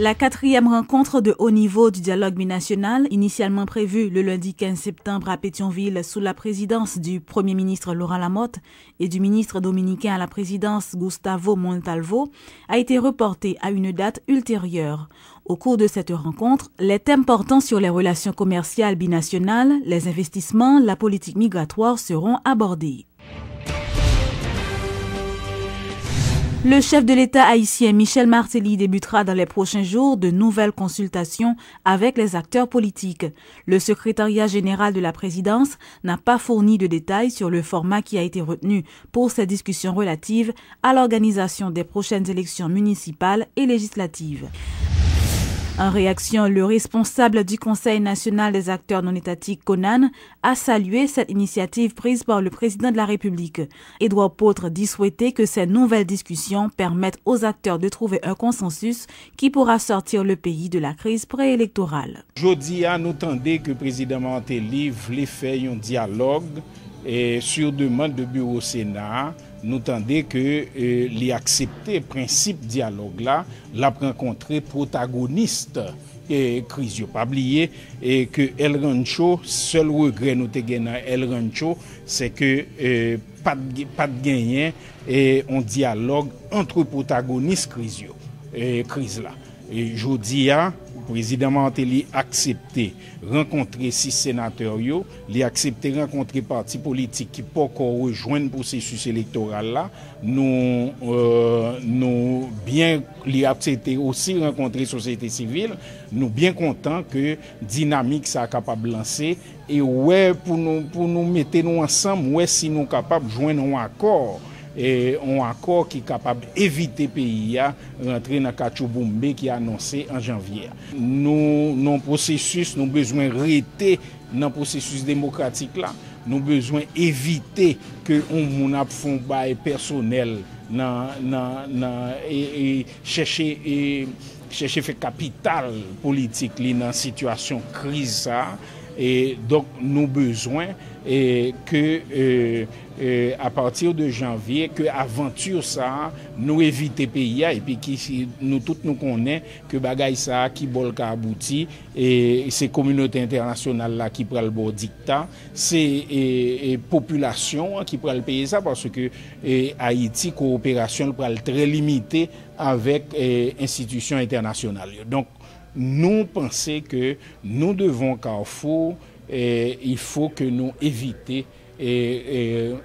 La 4e rencontre de haut niveau du dialogue binational, initialement prévue le lundi 15 septembre à Pétionville sous la présidence du Premier ministre Laurent Lamotte et du ministre dominicain à la présidence Gustavo Montalvo, a été reportée à une date ultérieure. Au cours de cette rencontre, les thèmes portant sur les relations commerciales binationales, les investissements, la politique migratoire seront abordés. Le chef de l'État haïtien Michel Martelly débutera dans les prochains jours de nouvelles consultations avec les acteurs politiques. Le secrétariat général de la présidence n'a pas fourni de détails sur le format qui a été retenu pour ces discussions relatives à l'organisation des prochaines élections municipales et législatives. En réaction, le responsable du Conseil national des acteurs non étatiques, CONAN, a salué cette initiative prise par le président de la République. Édouard Potre dit souhaiter que ces nouvelles discussions permettent aux acteurs de trouver un consensus qui pourra sortir le pays de la crise préélectorale. Aujourd'hui, nous attendons que le président Martelly voulait faire un dialogue sur demande de bureau Sénat. Nous attendons que les accepter principe dialogue là, l'a rencontré protagoniste et crise pas oublié et que El Rancho seul regret nous te gagné El Rancho c'est que pas de gagner et un dialogue entre protagonistes crise là et jodi a président Martelly accepté rencontrer 6 sénateurs yo, li accepté rencontrer partis politiques qui pas encore rejoindre processus électoral là, nous bien li accepté aussi rencontrer société civile, nous bien contents que dynamique ça capable lancer et ouais pour nous mettre nous ensemble ouais si nous capable joindre un accord et un accord qui est capable d'éviter le pays à rentrer dans le Kachouboumbe qui est annoncé en janvier. Nous, dans processus, nous avons besoin de rester dans le processus démocratique là. Nous avons besoin d'éviter que on a fait un bail personnel et chercher faire capital politique dans la situation de crise ça. Et donc nous avons besoin que à partir de janvier que aventure ça nous éviter pays et puis qui nous tous nous connaît que bagay ça qui bol ka abouti et c'est communauté internationale là qui prend le bon dictat c'est population qui prend le payer ça parce que Haïti coopération prend très limitée avec institutions internationales donc nous pensons que nous devons Carrefour il faut que nous éviter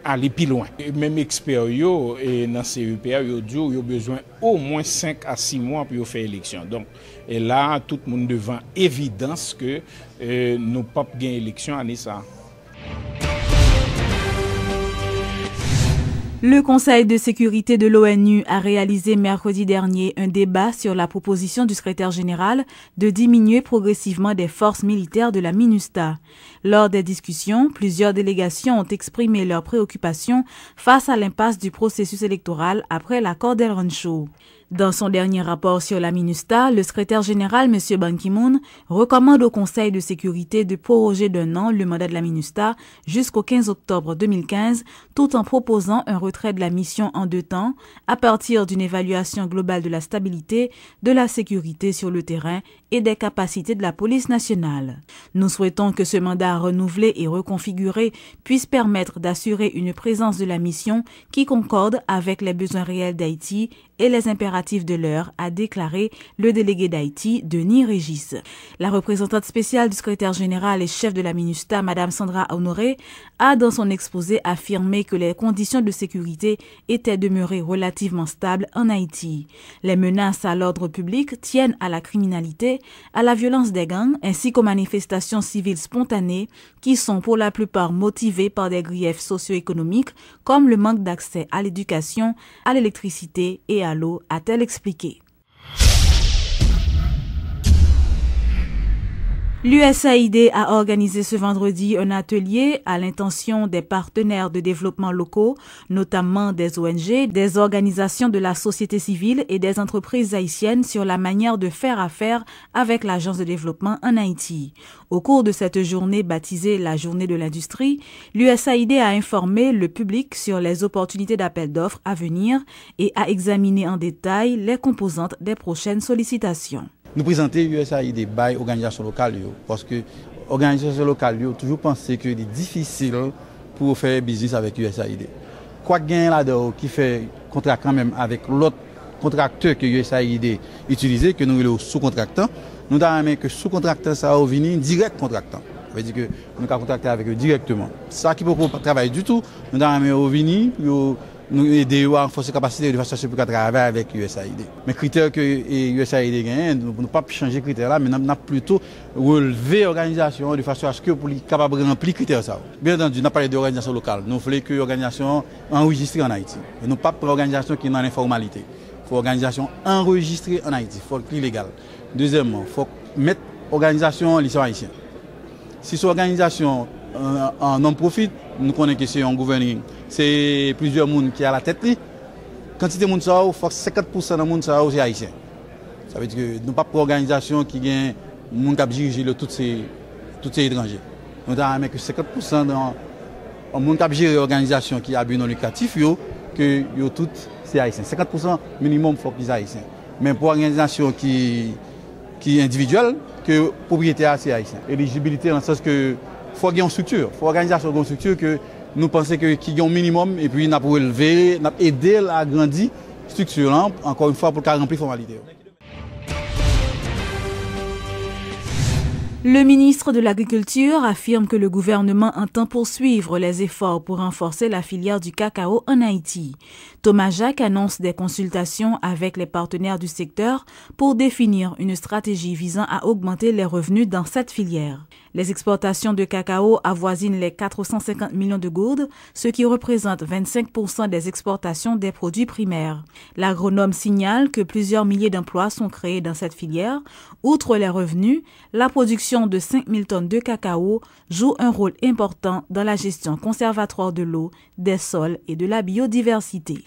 aller plus loin. Même experts dans CEPA ont besoin au moins 5 à 6 mois pour faire l'élection. Donc et là tout le monde devant évidence que nous pas gagner élection année ça. Le Conseil de sécurité de l'ONU a réalisé mercredi dernier un débat sur la proposition du secrétaire général de diminuer progressivement des forces militaires de la MINUSTAH. Lors des discussions, plusieurs délégations ont exprimé leurs préoccupations face à l'impasse du processus électoral après l'accord d'El Rancho. Dans son dernier rapport sur la MINUSTAH, le secrétaire général, M. Ban Ki-moon, recommande au Conseil de sécurité de proroger d'1 an le mandat de la MINUSTAH jusqu'au 15 octobre 2015, tout en proposant un retrait de la mission en 2 temps, à partir d'une évaluation globale de la stabilité, de la sécurité sur le terrain et des capacités de la police nationale. Nous souhaitons que ce mandat renouvelé et reconfiguré puisse permettre d'assurer une présence de la mission qui concorde avec les besoins réels d'Haïti et les impératifs de l'heure, a déclaré le délégué d'Haïti, Denis Régis. La représentante spéciale du secrétaire général et chef de la MINUSTAH, Mme Sandra Honoré, a dans son exposé affirmé que les conditions de sécurité étaient demeurées relativement stables en Haïti. Les menaces à l'ordre public tiennent à la criminalité, à la violence des gangs, ainsi qu'aux manifestations civiles spontanées qui sont pour la plupart motivées par des griefs socio-économiques comme le manque d'accès à l'éducation, à l'électricité et à l'eau, a-t-elle expliqué. L'USAID a organisé ce vendredi un atelier à l'intention des partenaires de développement locaux, notamment des ONG, des organisations de la société civile et des entreprises haïtiennes sur la manière de faire affaire avec l'Agence de développement en Haïti. Au cours de cette journée baptisée la Journée de l'industrie, l'USAID a informé le public sur les opportunités d'appel d'offres à venir et a examiné en détail les composantes des prochaines sollicitations. nous présenter USAID by organisation locale parce que organisation locale ont toujours pensé que c'est difficile pour faire business avec USAID. Quoi gain là-dedans qui fait contrat quand même avec l'autre contracteur que USAID utilisé, que nous le sous-contractant, nous avons que sous-contractant ça va venir direct contractant. Ça veut dire que nous avons contracté avec eux directement. Ça qui ne peut pas travailler du tout, nous avons venir nous aider à renforcer la capacité de façon pour travailler avec USAID. Mais critères que USAID gagne, nous ne pouvons pas changer les critères là, mais nous avons plutôt relevé l'organisation de façon à ce que pour être capable de remplir les critères ça. Bien entendu, nous parlé d'organisation locale. Nous voulons que l'organisation enregistrée en Haïti. Et non pas pour l'organisation qui est dans l'informalité. Il faut organisation enregistrée en Haïti, il faut que légal. Deuxièmement, il faut mettre l'organisation en licence haïtienne. Si cette organisation en non-profit, nous connaissons que c'est un gouvernement, c'est plusieurs personnes qui sont à la tête. Quantité de monde, il faut que 50% de monde c'est haïtien. Ça veut dire que nous n'avons pas d'organisation qui a des gens qui dirigent tous ces étrangers. Nous avons que 50% de monde qui dirige l'organisation qui a but non lucratif, que tous c'est haïtien. 50% minimum il faut qu'ils soient haïtiens. Mais pour l'organisation qui est individuelle, que propriétaire c'est haïtien. Éligibilité dans le sens que faut qu'il y ait une structure, faut organisation une structure que nous pensons qu'il y a un minimum et puis nous pour élever, nous aider à grandir structure encore une fois pour qu'elle remplir formalité. Le ministre de l'Agriculture affirme que le gouvernement entend poursuivre les efforts pour renforcer la filière du cacao en Haïti. Thomas Jacques annonce des consultations avec les partenaires du secteur pour définir une stratégie visant à augmenter les revenus dans cette filière. Les exportations de cacao avoisinent les 450 millions de gourdes, ce qui représente 25% des exportations des produits primaires. L'agronome signale que plusieurs milliers d'emplois sont créés dans cette filière. Outre les revenus, la production de 5000 tonnes de cacao joue un rôle important dans la gestion conservatoire de l'eau, des sols et de la biodiversité.